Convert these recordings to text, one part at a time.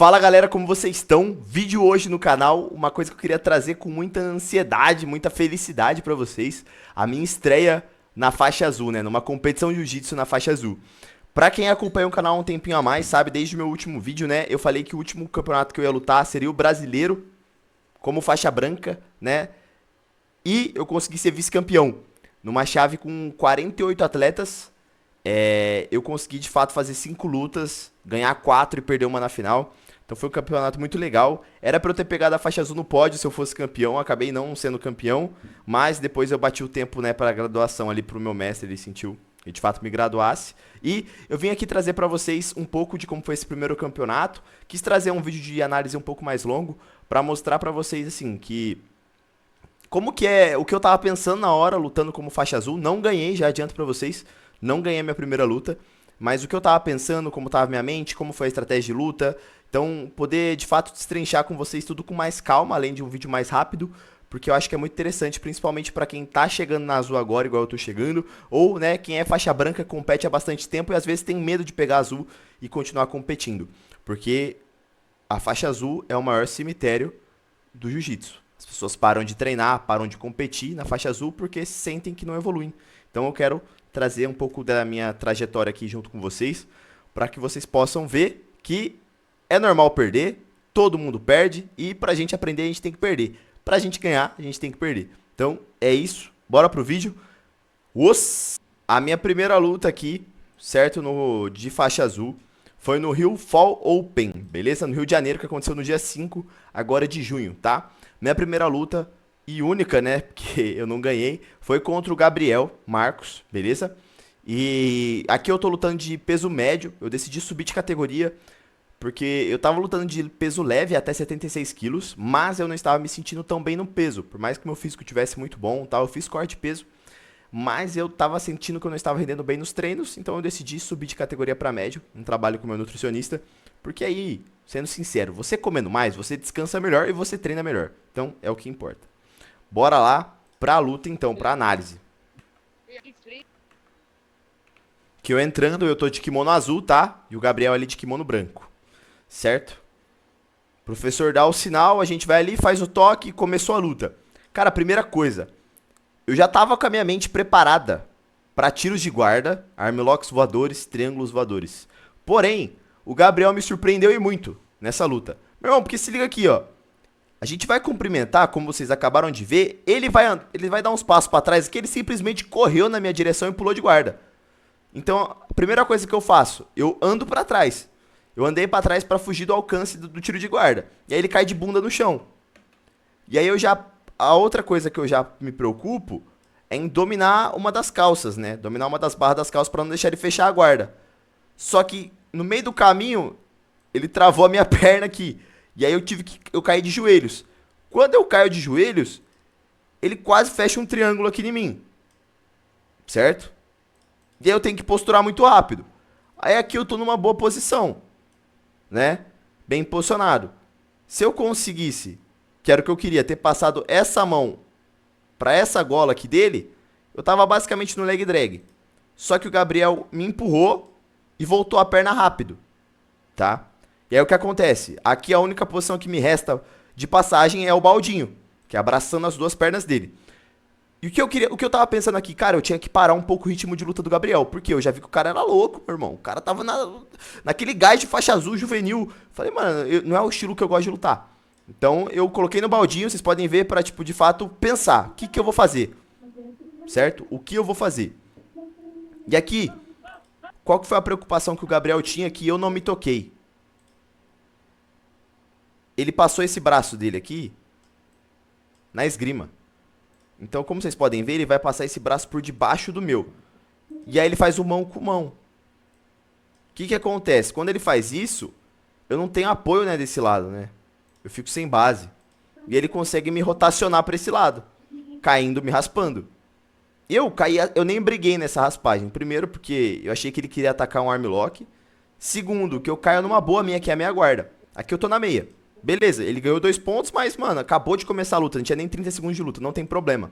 Fala galera, como vocês estão? Vídeo hoje no canal, uma coisa que eu queria trazer com muita ansiedade, muita felicidade pra vocês. A minha estreia na faixa azul, né? Numa competição de jiu-jitsu na faixa azul. Pra quem acompanha o canal há um tempinho a mais, sabe, desde o meu último vídeo, né? Eu falei que o último campeonato que eu ia lutar seria o brasileiro, como faixa branca, né? E eu consegui ser vice-campeão. Numa chave com 48 atletas, eu consegui de fato fazer 5 lutas, ganhar 4 e perder uma na final. Então foi um campeonato muito legal. Era pra eu ter pegado a faixa azul no pódio se eu fosse campeão. Acabei não sendo campeão. Mas depois eu bati o tempo, né, pra graduação ali pro meu mestre. Ele sentiu que de fato me graduasse. E eu vim aqui trazer pra vocês um pouco de como foi esse primeiro campeonato. Quis trazer um vídeo de análise um pouco mais longo pra mostrar pra vocês, assim, que... como que é o que eu tava pensando na hora, lutando como faixa azul. Não ganhei, já adianto pra vocês. Não ganhei a minha primeira luta. Mas o que eu tava pensando, como tava minha mente, como foi a estratégia de luta. Então, poder de fato destrinchar com vocês tudo com mais calma, além de um vídeo mais rápido, porque eu acho que é muito interessante, principalmente pra quem tá chegando na azul agora, igual eu tô chegando, ou, né, quem é faixa branca, compete há bastante tempo e às vezes tem medo de pegar azul e continuar competindo, porque a faixa azul é o maior cemitério do jiu-jitsu. As pessoas param de treinar, param de competir na faixa azul porque sentem que não evoluem. Então eu quero trazer um pouco da minha trajetória aqui junto com vocês, para que vocês possam ver que é normal perder, todo mundo perde, e pra gente aprender a gente tem que perder. Pra gente ganhar, a gente tem que perder. Então, é isso. Bora pro vídeo. A minha primeira luta aqui, certo, de faixa azul, foi no Rio Fall Open, beleza? No Rio de Janeiro, que aconteceu no dia 5, agora de junho, tá? Minha primeira luta, e única, né, porque eu não ganhei, foi contra o Gabriel Marcos, beleza? E aqui eu tô lutando de peso médio, eu decidi subir de categoria, porque eu tava lutando de peso leve até 76 quilos, mas eu não estava me sentindo tão bem no peso. Por mais que meu físico tivesse muito bom, tá? Eu fiz corte de peso, mas eu tava sentindo que eu não estava rendendo bem nos treinos, então eu decidi subir de categoria para médio, um trabalho com meu nutricionista, porque aí, sendo sincero, você comendo mais, você descansa melhor e você treina melhor. Então, é o que importa. Bora lá pra luta então, pra análise. Que eu entrando, eu tô de kimono azul, tá? E o Gabriel ali de kimono branco. Certo? O professor dá o sinal, a gente vai ali, faz o toque e começou a luta. Cara, primeira coisa, eu já tava com a minha mente preparada pra tiros de guarda, armlocks voadores, triângulos voadores. Porém, o Gabriel me surpreendeu e muito nessa luta. Meu irmão, porque se liga aqui, ó. A gente vai cumprimentar, como vocês acabaram de ver, ele vai dar uns passos pra trás, que ele simplesmente correu na minha direção e pulou de guarda. Então, a primeira coisa que eu faço, eu ando pra trás. Eu andei pra trás pra fugir do alcance do tiro de guarda. E aí ele cai de bunda no chão. E aí a outra coisa que eu já me preocupo é em dominar uma das calças, né? Dominar uma das barras das calças pra não deixar ele fechar a guarda. Só que no meio do caminho, ele travou a minha perna aqui. E aí eu caí de joelhos. Quando eu caio de joelhos, ele quase fecha um triângulo aqui em mim. Certo? E aí eu tenho que posturar muito rápido. Aí aqui eu tô numa boa posição, né? Bem posicionado. Se eu conseguisse, que era o que eu queria, ter passado essa mão pra essa gola aqui dele, eu tava basicamente no leg drag. Só que o Gabriel me empurrou e voltou a perna rápido, tá? E aí o que acontece? Aqui a única posição que me resta de passagem é o baldinho, que é abraçando as duas pernas dele. E o que eu tava pensando aqui, cara, eu tinha que parar um pouco o ritmo de luta do Gabriel, porque eu já vi que o cara era louco, meu irmão. O cara tava naquele gás de faixa azul juvenil. Falei, mano, não é o estilo que eu gosto de lutar. Então eu coloquei no baldinho, vocês podem ver pra, tipo, de fato, pensar. O que eu vou fazer? Certo? O que eu vou fazer? E aqui, qual que foi a preocupação que o Gabriel tinha que eu não me toquei? Ele passou esse braço dele aqui na esgrima. Então, como vocês podem ver, ele vai passar esse braço por debaixo do meu. E aí ele faz o mão com mão. O que acontece? Quando ele faz isso, eu não tenho apoio, né, desse lado, né? Eu fico sem base. E ele consegue me rotacionar para esse lado, caindo, me raspando. Eu nem briguei nessa raspagem. Primeiro, porque eu achei que ele queria atacar um armlock. Segundo, que eu caio numa boa minha, que é a meia guarda. Aqui eu tô na meia. Beleza, ele ganhou 2 pontos, mas, mano, acabou de começar a luta. Não tinha nem 30 segundos de luta, não tem problema.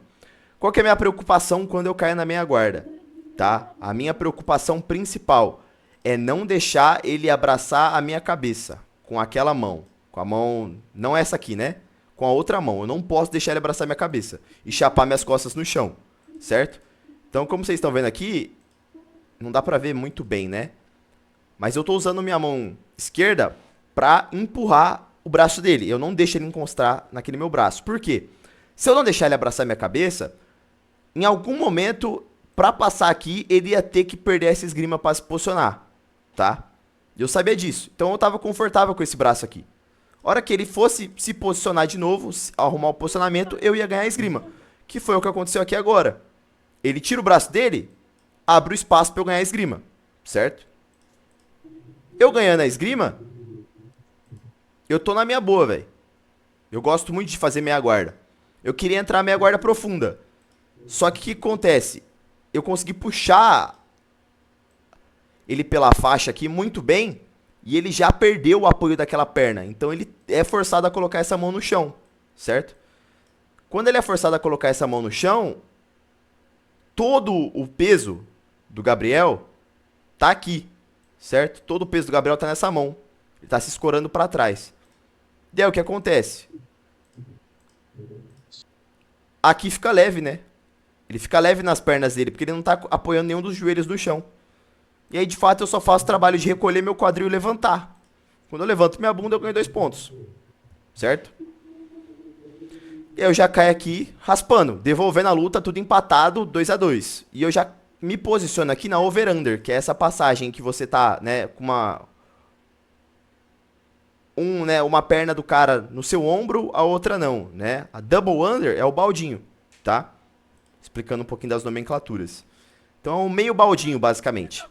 Qual que é a minha preocupação quando eu caio na meia guarda? Tá? A minha preocupação principal é não deixar ele abraçar a minha cabeça. com aquela mão, com a mão, não essa aqui, né? Com a outra mão. Eu não posso deixar ele abraçar minha cabeça e chapar minhas costas no chão, certo? Então, como vocês estão vendo aqui, não dá pra ver muito bem, né? Mas eu tô usando minha mão esquerda pra empurrar o braço dele. Eu não deixo ele encostar naquele meu braço. Por quê? Se eu não deixar ele abraçar minha cabeça, em algum momento, pra passar aqui, ele ia ter que perder essa esgrima pra se posicionar, tá? Eu sabia disso. Então eu tava confortável com esse braço aqui. A hora que ele fosse se posicionar de novo, arrumar o posicionamento, eu ia ganhar a esgrima. Que foi o que aconteceu aqui agora. Ele tira o braço dele, abre o espaço pra eu ganhar a esgrima, certo? Eu ganhando a esgrima, eu tô na minha boa, velho. Eu gosto muito de fazer meia guarda. Eu queria entrar meia guarda profunda. Só que o que acontece? Eu consegui puxar ele pela faixa aqui muito bem e ele já perdeu o apoio daquela perna. Então ele é forçado a colocar essa mão no chão, certo? Quando ele é forçado a colocar essa mão no chão, todo o peso do Gabriel tá aqui, certo? Todo o peso do Gabriel tá nessa mão. Ele tá se escorando pra trás. E aí o que acontece? Aqui fica leve, né? Ele fica leve nas pernas dele, porque ele não tá apoiando nenhum dos joelhos no chão. E aí, de fato, eu só faço o trabalho de recolher meu quadril e levantar. Quando eu levanto minha bunda, eu ganho 2 pontos. Certo? E aí eu já caio aqui raspando, devolvendo a luta, tudo empatado, 2-2. E eu já me posiciono aqui na over-under, que é essa passagem que você tá, né, com uma perna do cara no seu ombro, a outra não, né? A double under é o baldinho, tá? Explicando um pouquinho das nomenclaturas. Então é um meio baldinho, basicamente.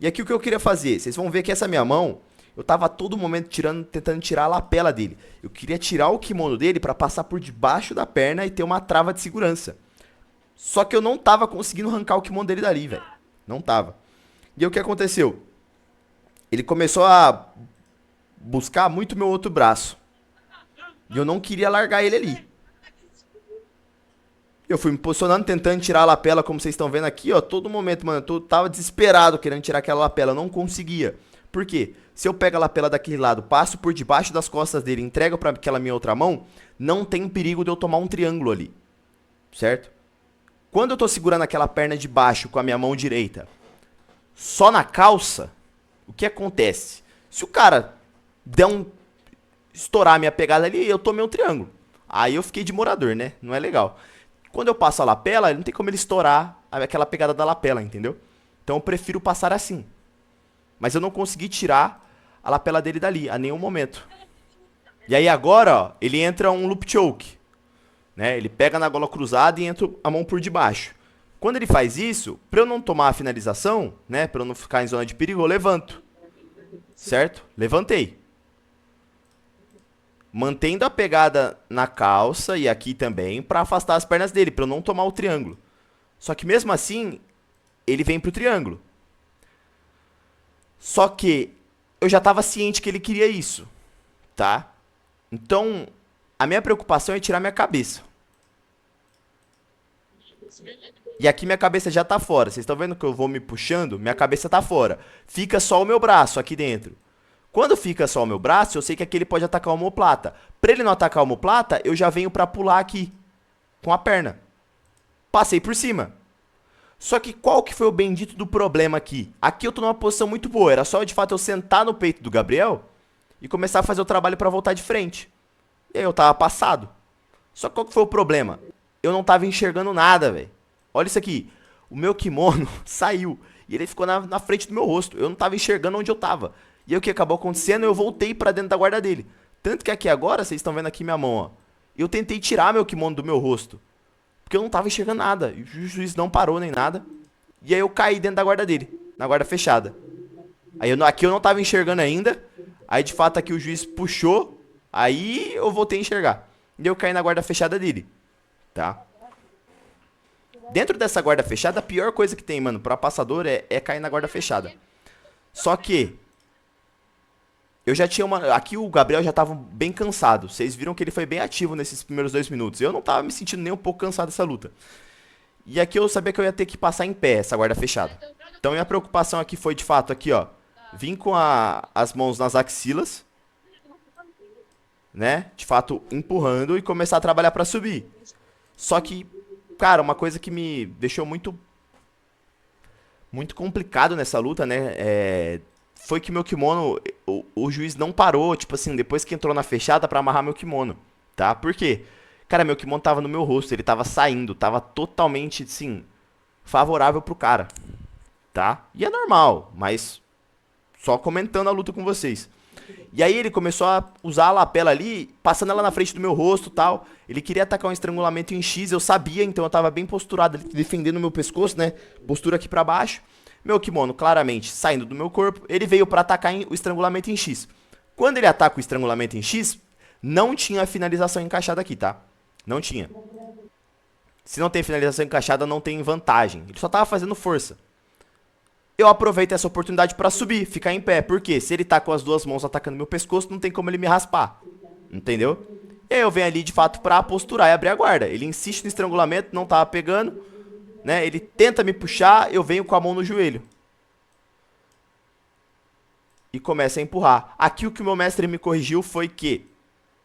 E aqui o que eu queria fazer, vocês vão ver que essa minha mão, eu tava a todo momento tentando tirar a lapela dele. Eu queria tirar o kimono dele pra passar por debaixo da perna e ter uma trava de segurança. Só que eu não tava conseguindo arrancar o kimono dele dali, velho. Não tava. E aí o que aconteceu? Ele começou a buscar muito meu outro braço. E eu não queria largar ele ali. Eu fui me posicionando, tentando tirar a lapela, como vocês estão vendo aqui, ó. Todo momento, mano, eu tava desesperado querendo tirar aquela lapela. Eu não conseguia. Por quê? Se eu pego a lapela daquele lado, passo por debaixo das costas dele, entrego pra aquela minha outra mão, não tem perigo de eu tomar um triângulo ali. Certo? Quando eu tô segurando aquela perna de baixo com a minha mão direita, só na calça, o que acontece? Se o cara der estourar a minha pegada ali, eu tomei um triângulo. Aí eu fiquei de morador, né? Não é legal. Quando eu passo a lapela, não tem como ele estourar aquela pegada da lapela, entendeu? Então eu prefiro passar assim. Mas eu não consegui tirar a lapela dele dali, a nenhum momento. E aí agora, ó, ele entra um loop choke. Né? Ele pega na gola cruzada e entra a mão por debaixo. Quando ele faz isso, pra eu não tomar a finalização, né? Pra eu não ficar em zona de perigo, eu levanto. Certo? Levantei. Mantendo a pegada na calça e aqui também pra afastar as pernas dele, pra eu não tomar o triângulo. Só que mesmo assim, ele vem pro triângulo. Só que eu já tava ciente que ele queria isso, tá? Então, a minha preocupação é tirar minha cabeça. E aqui minha cabeça já tá fora. Vocês estão vendo que eu vou me puxando? Minha cabeça tá fora. Fica só o meu braço aqui dentro. Quando fica só o meu braço, eu sei que aqui ele pode atacar o omoplata. Pra ele não atacar o omoplata, eu já venho pra pular aqui. Com a perna. Passei por cima. Só que qual que foi o bendito do problema aqui? Aqui eu tô numa posição muito boa. Era só de fato eu sentar no peito do Gabriel e começar a fazer o trabalho pra voltar de frente. E aí eu tava passado. Só que qual que foi o problema? Eu não tava enxergando nada, velho. Olha isso aqui. O meu kimono saiu. E ele ficou na frente do meu rosto. Eu não tava enxergando onde eu tava. E aí o que acabou acontecendo? Eu voltei pra dentro da guarda dele. Tanto que aqui agora, vocês estão vendo aqui minha mão, ó. Eu tentei tirar meu kimono do meu rosto. Porque eu não tava enxergando nada. E o juiz não parou nem nada. E aí eu caí dentro da guarda dele. Na guarda fechada. Aí aqui eu não tava enxergando ainda. Aí de fato aqui o juiz puxou. Aí eu voltei a enxergar. E eu caí na guarda fechada dele. Tá? Dentro dessa guarda fechada, a pior coisa que tem, mano, pra passador é cair na guarda fechada. Só que eu já tinha uma... Aqui o Gabriel já tava bem cansado. Vocês viram que ele foi bem ativo nesses primeiros 2 minutos. Eu não tava me sentindo nem um pouco cansado dessa luta. E aqui eu sabia que eu ia ter que passar em pé essa guarda fechada. Então minha preocupação aqui foi, de fato, aqui, ó. Vim com as mãos nas axilas. né? De fato, empurrando e começar a trabalhar pra subir. Só que, cara, uma coisa que me deixou muito complicado nessa luta, né? Foi que meu kimono, o juiz não parou, tipo assim, depois que entrou na fechada pra amarrar meu kimono, tá? Por quê? Cara, meu kimono tava no meu rosto, ele tava saindo, tava totalmente, assim, favorável pro cara, tá? E é normal, mas só comentando a luta com vocês. E aí ele começou a usar a lapela ali, passando ela na frente do meu rosto e tal. Ele queria atacar um estrangulamento em X, eu sabia, então eu tava bem posturado ali, defendendo o meu pescoço, né? Postura aqui pra baixo. Meu kimono claramente saindo do meu corpo, ele veio pra atacar o estrangulamento em X. Quando ele ataca o estrangulamento em X, não tinha finalização encaixada aqui, tá? Não tinha. Se não tem finalização encaixada, não tem vantagem. Ele só tava fazendo força. Eu aproveito essa oportunidade pra subir, ficar em pé. Porque se ele tá com as duas mãos atacando meu pescoço, não tem como ele me raspar. Entendeu? E aí eu venho ali, de fato, pra posturar e abrir a guarda. Ele insiste no estrangulamento, não tava pegando, né? Ele tenta me puxar, eu venho com a mão no joelho. E começa a empurrar. Aqui o que o meu mestre me corrigiu foi que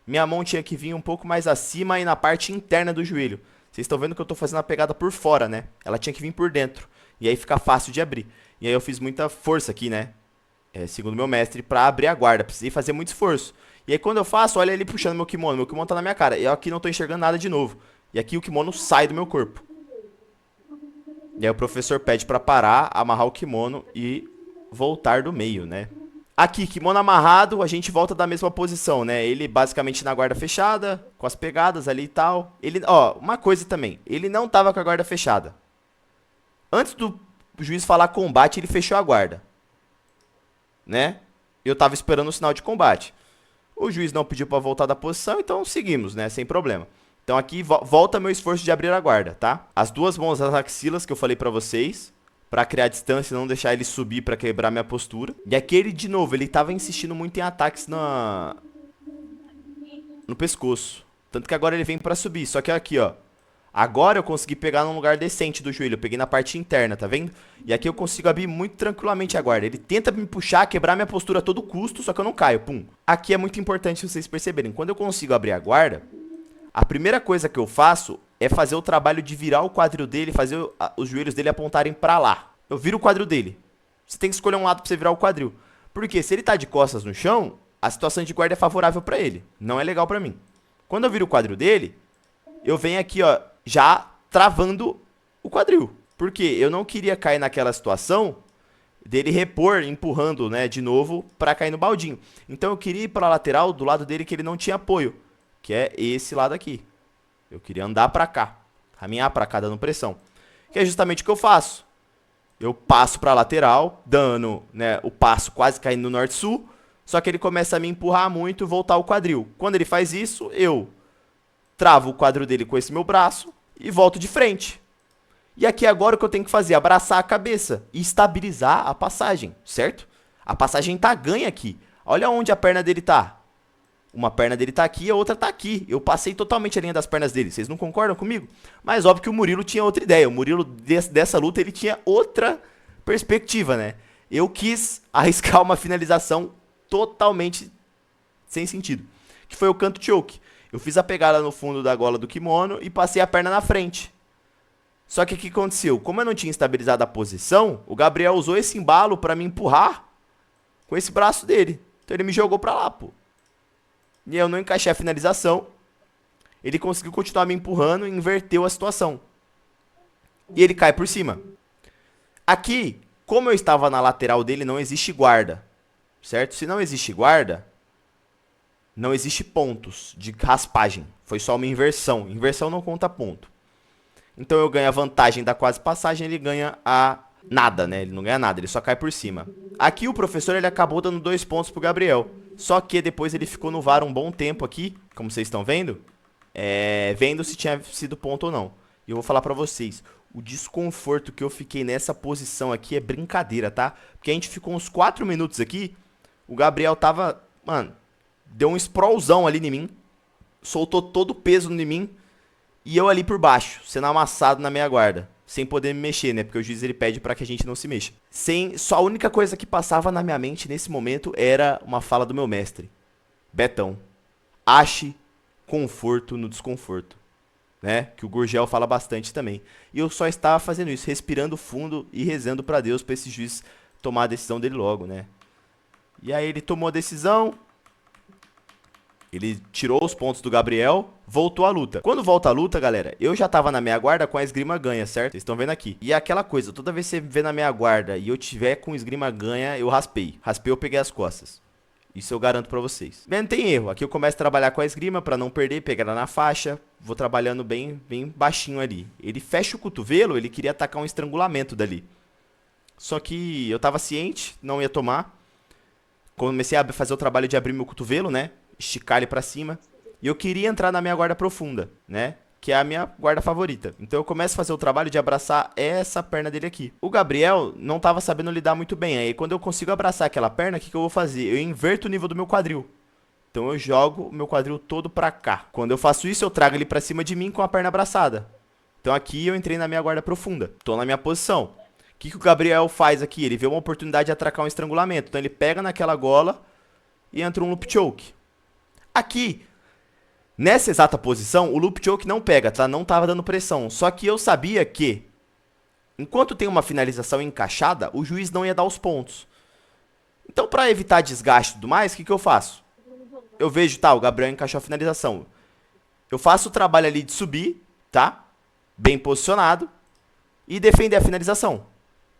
minha mão tinha que vir um pouco mais acima e na parte interna do joelho. Vocês estão vendo que eu tô fazendo a pegada por fora, né? Ela tinha que vir por dentro. E aí fica fácil de abrir. E aí eu fiz muita força aqui, né? Segundo meu mestre, pra abrir a guarda. Precisei fazer muito esforço. E aí quando eu faço, olha ele puxando meu kimono. Meu kimono tá na minha cara. E eu aqui não tô enxergando nada de novo. E aqui o kimono sai do meu corpo. E aí o professor pede pra parar, amarrar o kimono e voltar do meio, né? Aqui, kimono amarrado, a gente volta da mesma posição, né? Ele basicamente na guarda fechada, com as pegadas ali e tal. Ele, ó, uma coisa também. Ele não tava com a guarda fechada. Antes do juiz falar combate, ele fechou a guarda, né? Eu tava esperando o sinal de combate. O juiz não pediu pra voltar da posição, então seguimos, né? Sem problema. Então aqui volta meu esforço de abrir a guarda, tá? As duas mãos nas axilas que eu falei pra vocês, pra criar distância e não deixar ele subir pra quebrar minha postura. E aqui ele, de novo, ele tava insistindo muito em ataques no pescoço. Tanto que agora ele vem pra subir, só que aqui, ó. Agora eu consegui pegar num lugar decente do joelho. Eu peguei na parte interna, tá vendo? E aqui eu consigo abrir muito tranquilamente a guarda. Ele tenta me puxar, quebrar minha postura a todo custo, só que eu não caio. Pum. Aqui é muito importante vocês perceberem. Quando eu consigo abrir a guarda, a primeira coisa que eu faço é fazer o trabalho de virar o quadril dele, fazer os joelhos dele apontarem pra lá. Eu viro o quadril dele. Você tem que escolher um lado pra você virar o quadril. Porque se ele tá de costas no chão, a situação de guarda é favorável pra ele. Não é legal pra mim. Quando eu viro o quadril dele, eu venho aqui, ó, já travando o quadril. Porque eu não queria cair naquela situação dele repor, empurrando, né, de novo pra cair no baldinho. Então eu queria ir pra lateral do lado dele que ele não tinha apoio, que é esse lado aqui. Eu queria andar pra cá, caminhar pra cá dando pressão. Que é justamente o que eu faço. Eu passo pra lateral, dando, né, o passo quase caindo no norte-sul, só que ele começa a me empurrar muito e voltar o quadril. Quando ele faz isso, eu travo o quadril dele com esse meu braço e volto de frente. E aqui agora o que eu tenho que fazer? Abraçar a cabeça e estabilizar a passagem, certo? A passagem tá ganha aqui. Olha onde a perna dele tá. Uma perna dele tá aqui e a outra tá aqui. Eu passei totalmente a linha das pernas dele. Vocês não concordam comigo? Mas óbvio que o Murilo tinha outra ideia. O Murilo dessa luta ele tinha outra perspectiva, né? Eu quis arriscar uma finalização totalmente sem sentido. Que foi o canto choke. Eu fiz a pegada no fundo da gola do kimono e passei a perna na frente. Só que o que aconteceu? Como eu não tinha estabilizado a posição, o Gabriel usou esse embalo pra me empurrar com esse braço dele. Então ele me jogou pra lá, pô. E eu não encaixei a finalização. Ele conseguiu continuar me empurrando e inverteu a situação. E ele cai por cima. Aqui, como eu estava na lateral dele, não existe guarda. Certo? Se não existe guarda, não existe pontos de raspagem. Foi só uma inversão. Inversão não conta ponto. Então eu ganho a vantagem da quase passagem, ele ganha a nada, né? Ele não ganha nada, ele só cai por cima. Aqui o professor ele acabou dando 2 pontos pro Gabriel. Só que depois ele ficou no VAR um bom tempo aqui, como vocês estão vendo. Vendo se tinha sido ponto ou não. E eu vou falar pra vocês, o desconforto que eu fiquei nessa posição aqui é brincadeira, tá? Porque a gente ficou uns 4 minutos aqui, o Gabriel tava, mano, deu um sprawlzão ali em mim, soltou todo o peso em mim, e eu ali por baixo, sendo amassado na meia guarda, sem poder me mexer, né? Porque o juiz ele pede pra que a gente não se mexa. Só a única coisa que passava na minha mente nesse momento era uma fala do meu mestre. Betão, ache conforto no desconforto, né? Que o Gurgel fala bastante também. E eu só estava fazendo isso, respirando fundo e rezando para Deus, para esse juiz tomar a decisão dele logo, né? E aí ele tomou a decisão, ele tirou os pontos do Gabriel, voltou à luta. Quando volta a luta, galera, eu já tava na meia guarda com a esgrima ganha, certo? Vocês estão vendo aqui. E é aquela coisa, toda vez que você vê na meia guarda e eu tiver com esgrima ganha, eu raspei. Raspei, eu peguei as costas. Isso eu garanto pra vocês. Não tem erro. Aqui eu começo a trabalhar com a esgrima pra não perder, pegar ela na faixa. Vou trabalhando bem baixinho ali. Ele fecha o cotovelo, ele queria atacar um estrangulamento dali. Só que eu tava ciente, não ia tomar. Comecei a fazer o trabalho de abrir meu cotovelo, né? Esticar ele pra cima. E eu queria entrar na minha guarda profunda, né? Que é a minha guarda favorita. Então eu começo a fazer o trabalho de abraçar essa perna dele aqui. O Gabriel não tava sabendo lidar muito bem. Aí quando eu consigo abraçar aquela perna, o que eu vou fazer? Eu inverto o nível do meu quadril. Então eu jogo o meu quadril todo pra cá. Quando eu faço isso, eu trago ele pra cima de mim com a perna abraçada. Então aqui eu entrei na minha guarda profunda. Tô na minha posição. O que o Gabriel faz aqui? Ele vê uma oportunidade de atracar um estrangulamento. Então ele pega naquela gola e entra um loop choke. Aqui, nessa exata posição, o loop choke não pega, tá? Não tava dando pressão. Só que eu sabia que, enquanto tem uma finalização encaixada, o juiz não ia dar os pontos. Então, pra evitar desgaste e tudo mais, o que eu faço? Eu vejo, tá, o Gabriel encaixou a finalização. Eu faço o trabalho ali de subir, tá? Bem posicionado. E defender a finalização.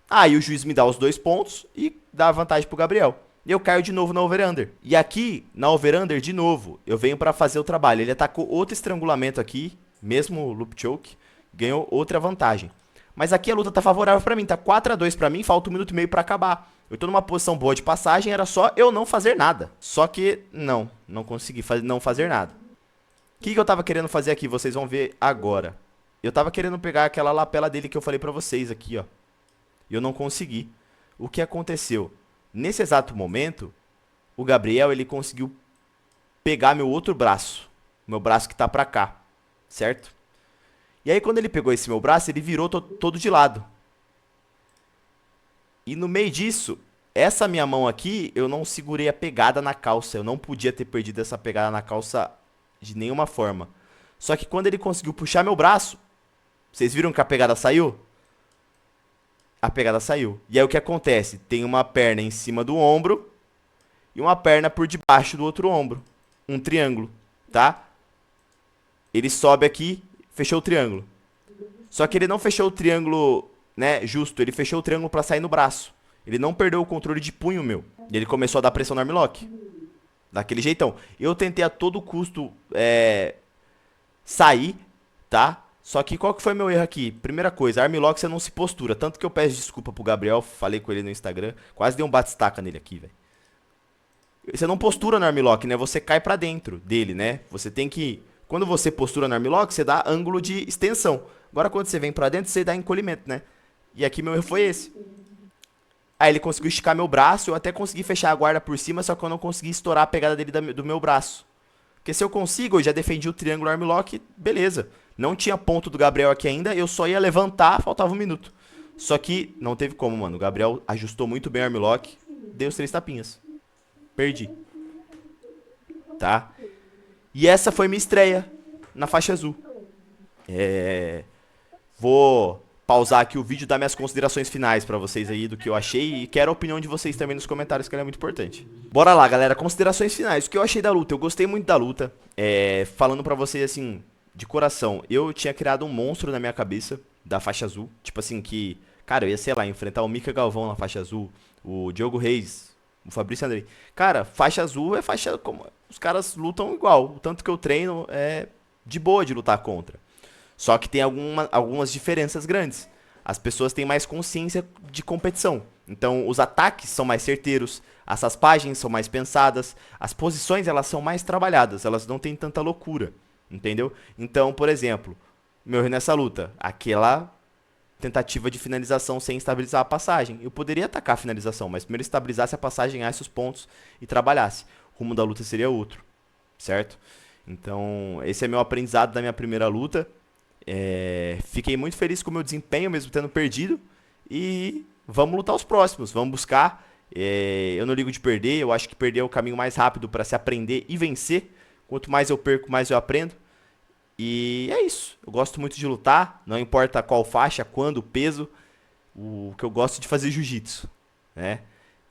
Aí o juiz me dá os 2 pontos e dá a vantagem pro Gabriel. E eu caio de novo na over-under. E aqui, na over-under, de novo, eu venho pra fazer o trabalho. Ele atacou outro estrangulamento aqui, mesmo loop choke, ganhou outra vantagem. Mas aqui a luta tá favorável pra mim, tá 4-2 pra mim, falta 1 minuto e meio pra acabar. Eu tô numa posição boa de passagem, era só eu não fazer nada. Só que, não consegui não fazer nada. O que eu tava querendo fazer aqui, vocês vão ver agora. Eu tava querendo pegar aquela lapela dele que eu falei pra vocês aqui, ó. E eu não consegui. O que aconteceu? Nesse exato momento, o Gabriel, ele conseguiu pegar meu outro braço. Meu braço que tá pra cá, certo? E aí quando ele pegou esse meu braço, ele virou todo de lado. E no meio disso, essa minha mão aqui, eu não segurei a pegada na calça. Eu não podia ter perdido essa pegada na calça de nenhuma forma. Só que quando ele conseguiu puxar meu braço, vocês viram que a pegada saiu? A pegada saiu. E aí o que acontece? Tem uma perna em cima do ombro e uma perna por debaixo do outro ombro. Um triângulo, tá? Ele sobe aqui, fechou o triângulo. Só que ele não fechou o triângulo, né, justo. Ele fechou o triângulo pra sair no braço. Ele não perdeu o controle de punho meu. E ele começou a dar pressão no armlock. Daquele jeitão. Eu tentei a todo custo sair, tá? Só que qual que foi meu erro aqui? Primeira coisa, armlock você não se postura. Tanto que eu peço desculpa pro Gabriel, falei com ele no Instagram. Quase dei um bate-estaca nele aqui, velho. Você não postura no armlock, né? Você cai pra dentro dele, né? Você tem que... Quando você postura no armlock, você dá ângulo de extensão. Agora quando você vem pra dentro, você dá encolhimento, né? E aqui meu erro foi esse. Aí ele conseguiu esticar meu braço, eu até consegui fechar a guarda por cima, só que eu não consegui estourar a pegada dele do meu braço. Porque se eu consigo, eu já defendi o triângulo armlock, beleza. Não tinha ponto do Gabriel aqui ainda, eu só ia levantar, faltava 1 minuto. Só que não teve como, mano. O Gabriel ajustou muito bem o armlock, deu os 3 tapinhas. Perdi. Tá? E essa foi minha estreia na faixa azul. Vou pausar aqui o vídeo e dar minhas considerações finais pra vocês aí do que eu achei. E quero a opinião de vocês também nos comentários, que ela é muito importante. Bora lá, galera. Considerações finais. O que eu achei da luta? Eu gostei muito da luta. Falando pra vocês, assim, de coração. Eu tinha criado um monstro na minha cabeça da faixa azul. Tipo assim, que... Cara, eu ia, sei lá, enfrentar o Mika Galvão na faixa azul. O Diogo Reis. O Fabrício Andrei. Cara, faixa azul é faixa... Como... Os caras lutam igual. O tanto que eu treino é de boa de lutar contra. Só que tem algumas diferenças grandes. As pessoas têm mais consciência de competição. Então, os ataques são mais certeiros, as raspagens são mais pensadas, as posições elas são mais trabalhadas, elas não têm tanta loucura, entendeu? Então, por exemplo, meu erro nessa luta, aquela tentativa de finalização sem estabilizar a passagem. Eu poderia atacar a finalização, mas primeiro estabilizasse a passagem, ganhasse os pontos e trabalhasse. O rumo da luta seria outro, certo? Então, esse é meu aprendizado da minha primeira luta. Fiquei muito feliz com o meu desempenho, mesmo tendo perdido. E vamos lutar os próximos, vamos buscar. Eu não ligo de perder, eu acho que perder é o caminho mais rápido para se aprender e vencer. Quanto mais eu perco, mais eu aprendo. E é isso. Eu gosto muito de lutar, não importa qual faixa, quando, peso. O que eu gosto de fazer jiu-jitsu, né?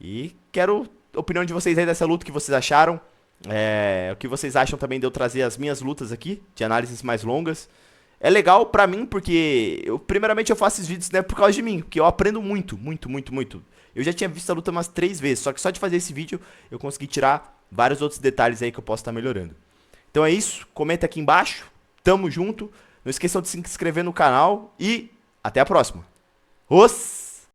E quero a opinião de vocês aí dessa luta, o que vocês acharam. O que vocês acham também de eu trazer as minhas lutas aqui, de análises mais longas. É legal pra mim porque, primeiramente eu faço esses vídeos, né, por causa de mim, porque eu aprendo muito, muito, muito, muito. Eu já tinha visto a luta umas 3 vezes, só que só de fazer esse vídeo eu consegui tirar vários outros detalhes aí que eu posso estar melhorando. Então é isso, comenta aqui embaixo, tamo junto, não esqueçam de se inscrever no canal e até a próxima. Os